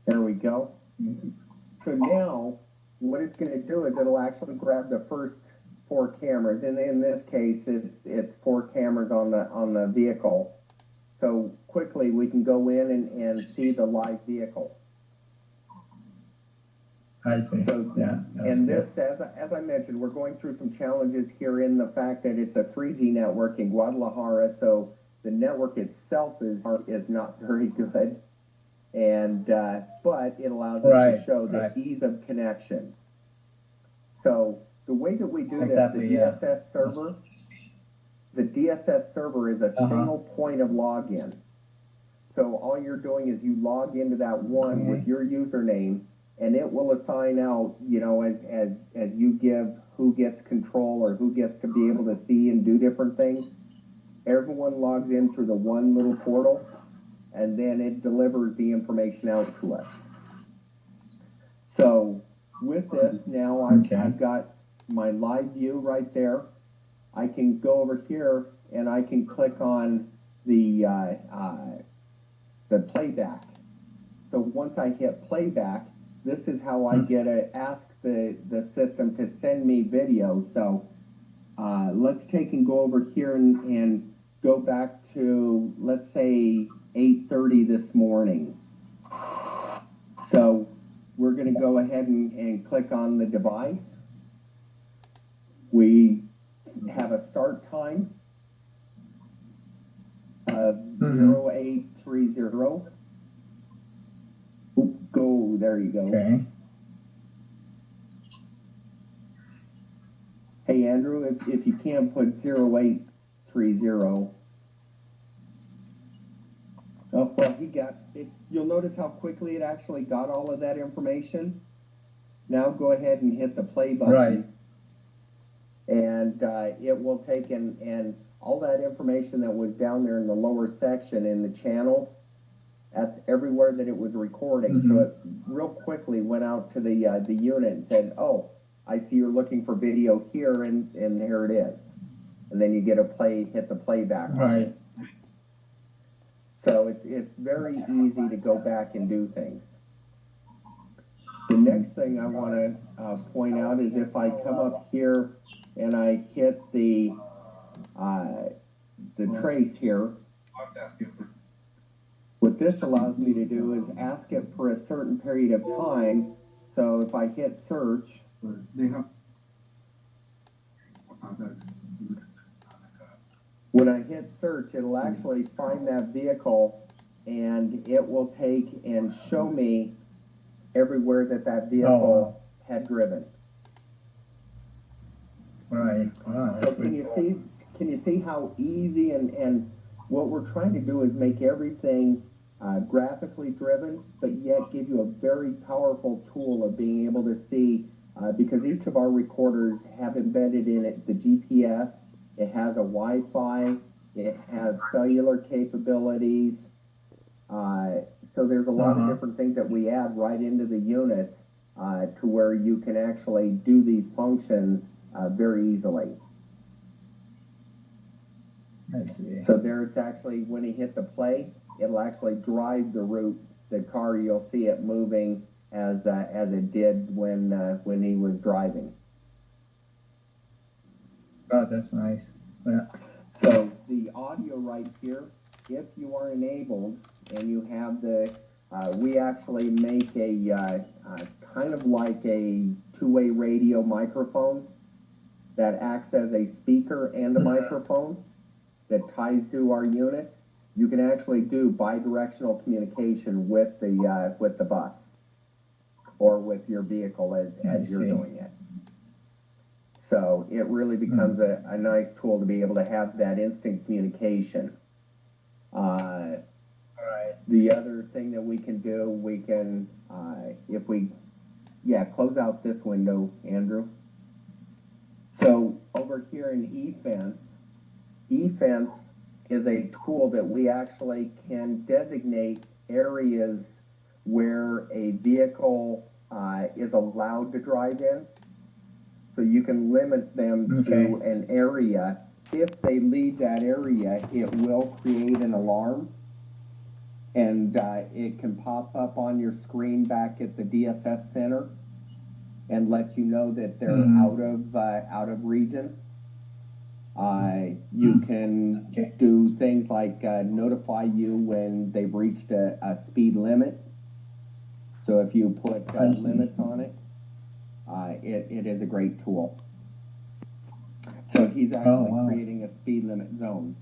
There we go. So now, what it's going to do is it'll actually grab the first 4 cameras, and in this case, it's 4 cameras on the vehicle. So quickly, we can go in and see the live vehicle. I see. So, yeah. And this, as I mentioned, we're going through some challenges here in the fact that it's a 3G network in Guadalajara, so the network itself is not very good. And but it allows us to show the ease of connection. So the way that we do this, the DSS server is a single point of login. So all you're doing is you log into that one with your username, and it will assign out, you know, as you give who gets control or who gets to be able to see and do different things. Everyone logs in through the one little portal, and then it delivers the information out to us. So with this, now I've got my live view right there. I can go over here and I can click on the playback. So once I hit playback, this is how I get to ask the system to send me video. So let's take and go over here and go back to, let's say, 8:30 this morning. So we're going to go ahead and click on the device. We have a start time of 0830. Go, there you go. Okay. Hey Andrew, if you can put 0830. Oh, well, he got it. You'll notice how quickly it actually got all of that information. Now go ahead and hit the play button. Right. And it will take and all that information that was down there in the lower section in the channel, at everywhere that it was recording. So it real quickly went out to the unit and said, oh, I see you're looking for video here, and here it is. And then you get hit the playback. Right. So it's very easy to go back and do things. The next thing I want to point out is if I come up here and I hit the trace here, what this allows me to do is ask it for a certain period of time. So if I hit search, when I hit search, it'll actually find that vehicle, and it will take and show me everywhere that vehicle had driven. Right. So can you see how easy and what we're trying to do is make everything graphically driven, but yet give you a very powerful tool of being able to see, because each of our recorders have embedded in it the GPS, it has a Wi-Fi, it has cellular capabilities, so there's a lot of different things that we add right into the units to where you can actually do these functions very easily. I see. So there it's actually, when he hit the play, it'll actually drive the route, the car, you'll see it moving as it did when he was driving. Oh, that's nice. Yeah. So the audio right here, if you are enabled and you have the, we actually make a kind of like a two-way radio microphone that acts as a speaker and a microphone that ties to our units. You can actually do bi-directional communication with the bus or with your vehicle as you're doing it. So it really becomes a nice tool to be able to have that instant communication. The other thing that we can do, we can, if we, close out this window, Andrew. So over here in eFence is a tool that we actually can designate areas where a vehicle is allowed to drive in. So you can limit them to an area. If they leave that area, it will create an alarm. and it can pop up on your screen back at the DSS center and let you know that they're out of region. You can do things like notify you when they've reached a speed limit. So if you put limits on it, it is a great tool. So he's actually creating a speed limit zone.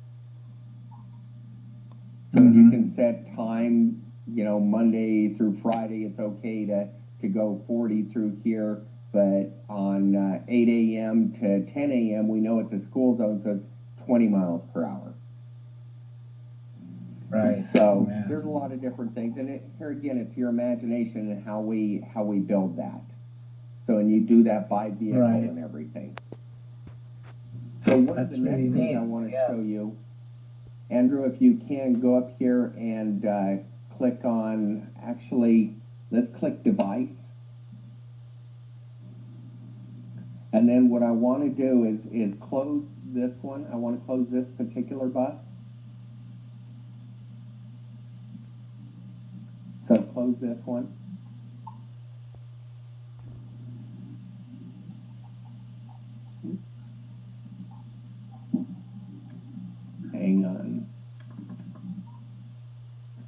So you can set time, Monday through Friday, it's okay to go 40 through here, but on 8 a.m. to 10 a.m., we know it's a school zone, so it's 20 miles per hour. Right. So there's a lot of different things, and here again, it's your imagination and how we build that. So, and you do that by vehicle and everything. So one of the next things I want to show you, Andrew, if you can go up here and click on, let's click device. And then what I want to do is close this one. I want to close this particular bus. So close this one. Hang on.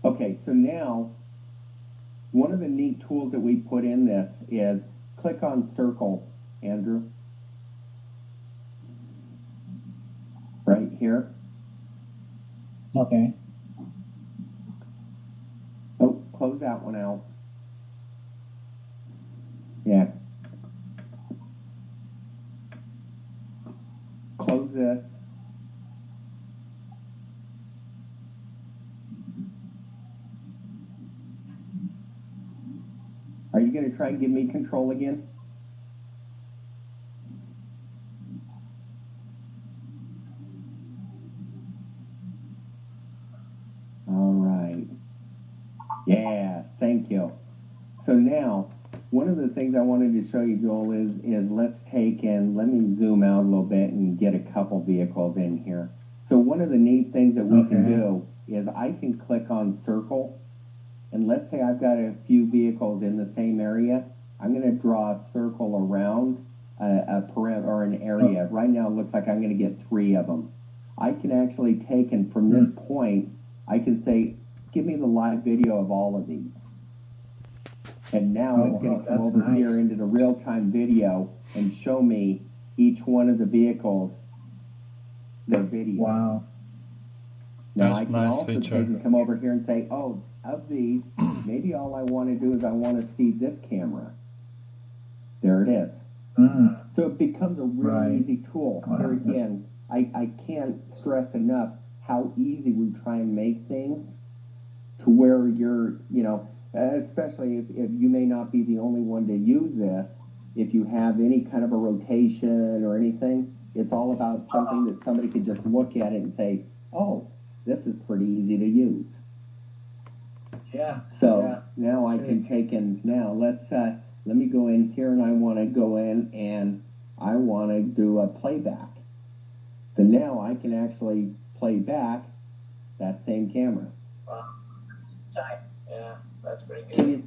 Okay, so now one of the neat tools that we put in this is click on circle, Andrew. Right here. Okay. Oh, close that one out. Yeah. Close this. Are you going to try and give me control again? All right. Yes, thank you. So now, one of the things I wanted to show you, Joel, is let's take and let me zoom out a little bit and get a couple vehicles in here. So one of the neat things that we can do is I can click on circle, and let's say I've got a few vehicles in the same area. I'm going to draw a circle around a perimeter or an area. Right now it looks like I'm going to get 3 of them. I can actually take, and from this point, I can say, give me the live video of all of these. And now it's going to come over here into the real-time video and show me each one of the vehicles, their video. Wow. Now I can also take and come over here and say, oh, of these, maybe all I want to do is I want to see this camera. There it is. So it becomes a really easy tool. Here again, I can't stress enough how easy we try and make things to where you're, especially if you may not be the only one to use this, if you have any kind of a rotation or anything, it's all about something that somebody could just look at it and say, oh, this is pretty easy to use. Yeah. So now I can take and now let me go in here, and I want to go in and I want to do a playback. So now I can actually play back that same camera. Wow. That's tight. Yeah, that's pretty good.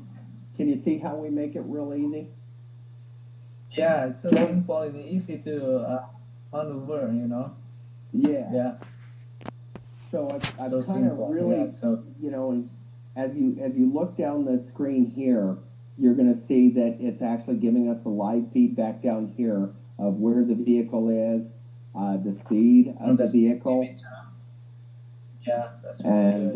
Can you see how we make it real easy? Yeah, it's so simple and easy to maneuver, Yeah. Yeah. So I've So kind of simple. really, as you look down the screen here, you're going to see that it's actually giving us the live feedback down here of where the vehicle is, the speed of the vehicle. Yeah, that's and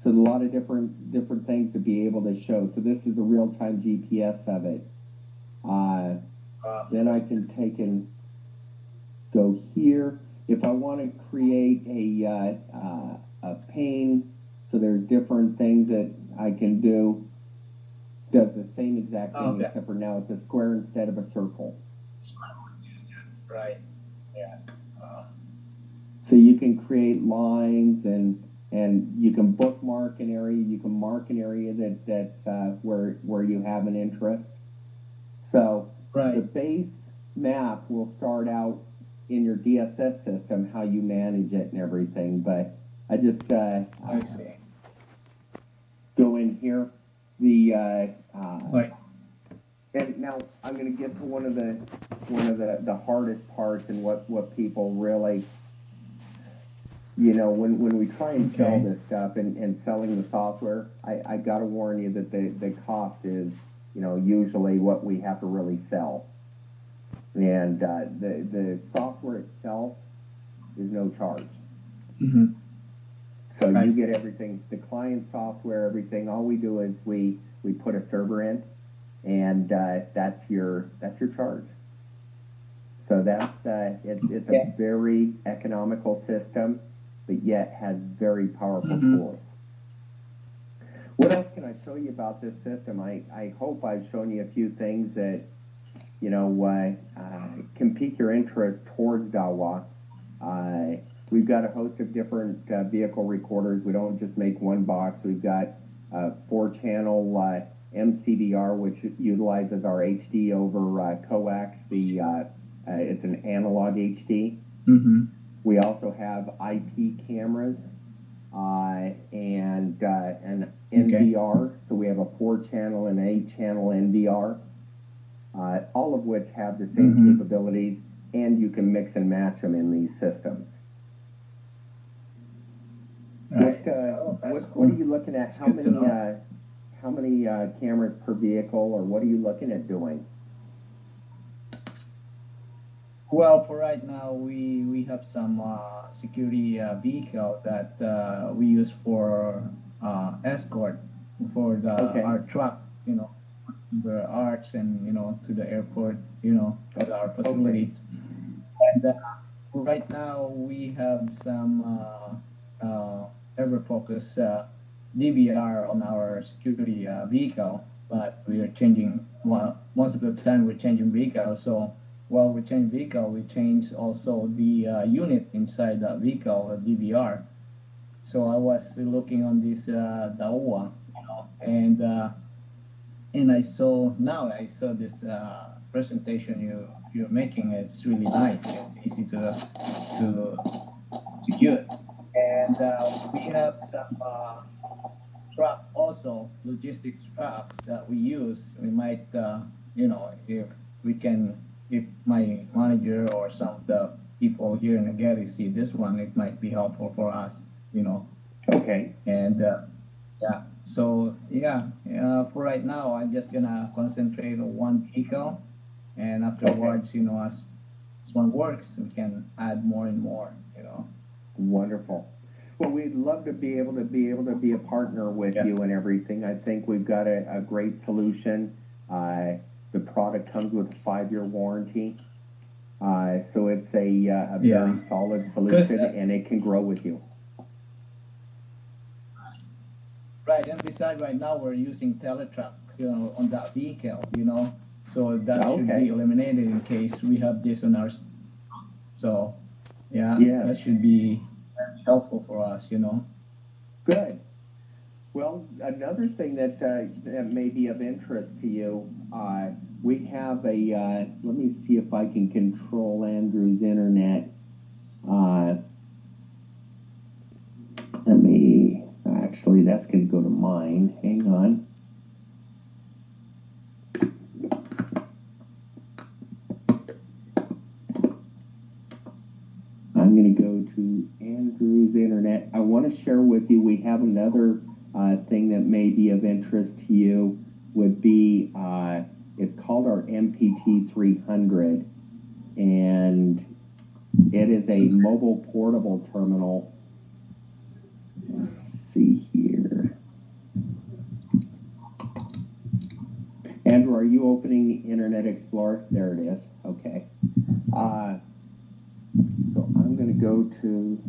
so a lot of different things to be able to show. So this is the real-time GPS of it. Then I can take and go here. If I want to create a pane, so there's different things that I can do. Does the same exact thing, except for now it's a square instead of a circle. Right. Yeah. So you can create lines and you can bookmark an area. You can mark an area that's where you have an interest. So the base map will start out in your DSS system, how you manage it and everything. But I just I see. go in here. The Right. and now I'm going to get to one of the hardest parts and what people really, when we try and sell Okay. this stuff and selling the software, I got to warn you that the cost is, usually what we have to really sell. And the software itself is no charge. Mm-hmm. So you Nice. get everything, the client software, everything. All we do is we put a server in, and that's your charge. So it's a Yeah. very economical system, but yet has very powerful Mm-hmm. tools. What else can I show you about this system? I hope I've shown you a few things that can pique your interest towards Dahlia. We've got a host of different vehicle recorders. We don't just make one box. We've got 4-channel MCVR, which utilizes our HD over coax. It's an analog HD. Mm-hmm. We also have IP cameras and an NVR. So we have a 4-channel and 8-channel NVR, all of which have the same Mm-hmm. capabilities, and you can mix and match them in these systems. Right. What are you looking at? How many cameras per vehicle, or what are you looking at doing? Well, for right now, we have some security vehicle that we use for escort for our truck, the arts and to the airport, to our facilities. And right now we have some ever focus DVR on our security vehicle, but we are changing. Well, most of the time we're changing vehicle. So while we change vehicle, we change also the unit inside the vehicle, the DVR. So I was looking on this Dahua, and I saw this presentation you're making. It's really nice. It's easy to use, and we have some trucks also, logistics trucks that we use. We might, if we can, if my manager or some of the people here in the gallery see this one, it might be helpful for us. Okay. And yeah, so for right now, I'm just gonna concentrate on one vehicle, and afterwards, as one works, we can add more and more. Wonderful. Well, we'd love to be able to be a partner with you and everything. I think we've got a great solution. The product comes with a 5-year warranty, so it's a very solid solution, and it can grow with you. Right, and besides, right now we're using Teletrack, on that vehicle, so that should be eliminated in case we have this on our system. So, that should be helpful for us, Good. Well, another thing that may be of interest to you, we have let me see if I can control Andrew's internet. Actually, that's going to go to mine. Hang on. I'm going to go to Andrew's internet. I want to share with you, we have another thing that may be of interest to you, would be, it's called our MPT 300, and it is a mobile portable terminal. Let's see here. Andrew, are you opening Internet Explorer? There it is. Okay. So I'm going to go to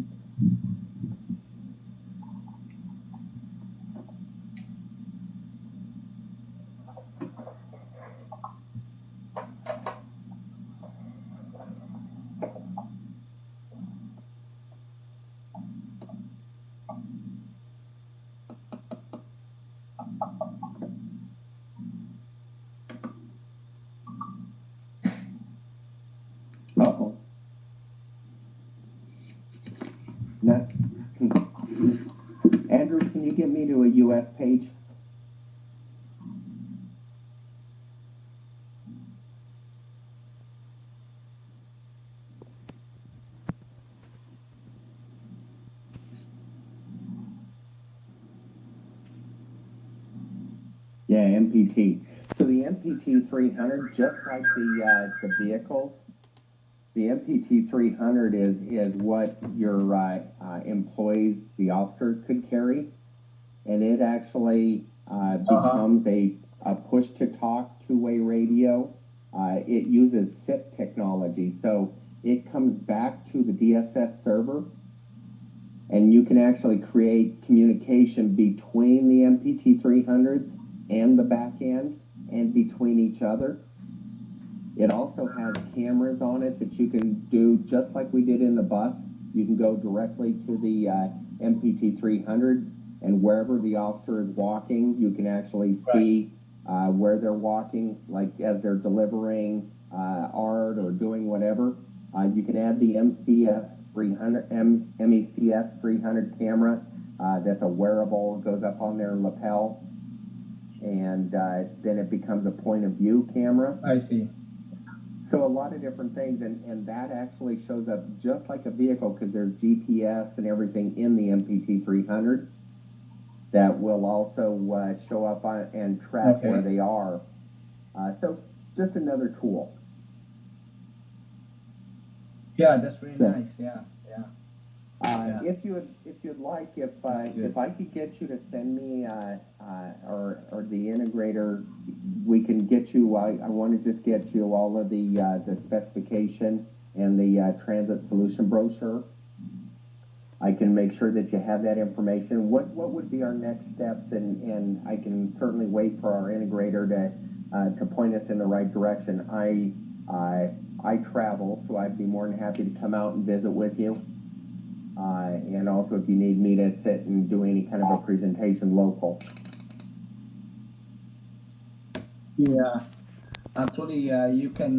US page. Yeah, MPT. So the MPT 300, just like the vehicles, the MPT 300 is what your employees, the officers, could carry, and it actually becomes a push-to-talk two-way radio. It uses SIP technology, so it comes back to the DSS server, and you can actually create communication between the MPT 300s and the back end and between each other. It also has cameras on it that you can do just like we did in the bus. You can go directly to the MPT 300, and wherever the officer is walking, you can actually see where they're walking, like as they're delivering art or doing whatever. You can add the MECS 300 camera. That's a wearable, goes up on their lapel, and then it becomes a point of view camera. I see. So a lot of different things, and that actually shows up just like a vehicle, because there's GPS and everything in the MPT 300 that will also show up on and track where they are. So just another tool. Yeah, that's really nice. Yeah. If you'd like, if I could get you to send me or the integrator, we can get you. I want to just get you all of the specification and the transit solution brochure. I can make sure that you have that information. What would be our next steps, and I can certainly wait for our integrator to point us in the right direction. I travel, so I'd be more than happy to come out and visit with you. And also if you need me to sit and do any kind of a presentation local. Yeah, actually, you can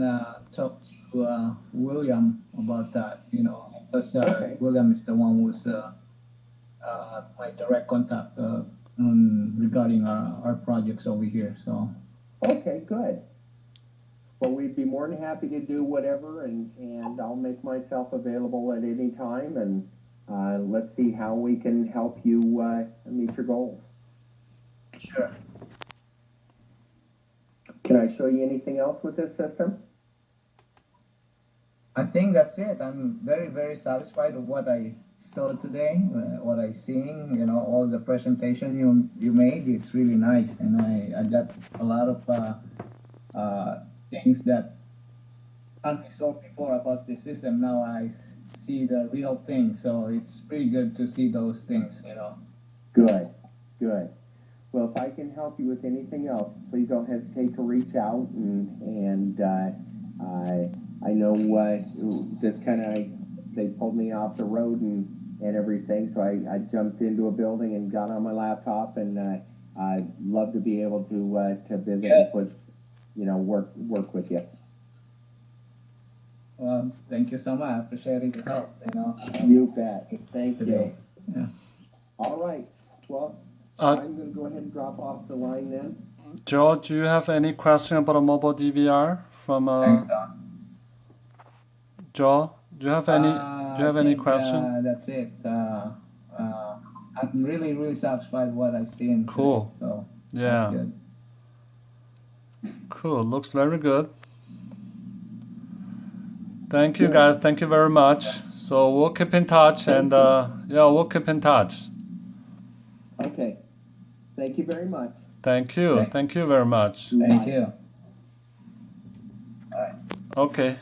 talk to William about that, because William is the one who's my direct contact regarding our projects over here. So. Okay, good. Well, we'd be more than happy to do whatever, and I'll make myself available at any time, and let's see how we can help you meet your goals. Sure. Can I show you anything else with this system? I think that's it. I'm very, very satisfied with what I saw today, what I seen, all the presentation you made. It's really nice, and I got a lot of things that I saw before about the system. Now I see the real thing, so it's pretty good to see those things, Good. Well, if I can help you with anything else, please don't hesitate to reach out, and I know this they pulled me off the road and everything, so I jumped into a building and got on my laptop, and I'd love to be able to visit and put, work with you. Well, thank you so much. I appreciate your help. You bet. Thank you. Yeah. All right. Well, I'm going to go ahead and drop off the line then. Joe, do you have any question about a mobile DVR from? Thanks, Don. Joe, do you have any question? That's it. I'm really, really satisfied with what I seen. Cool. Today, so yeah. That's good. Cool. Looks very good. Thank you, guys. Thank you very much. So we'll keep in touch, and we'll keep in touch. Okay. Thank you very much. Thank you. Thank you very much. Thank you. All right. Okay.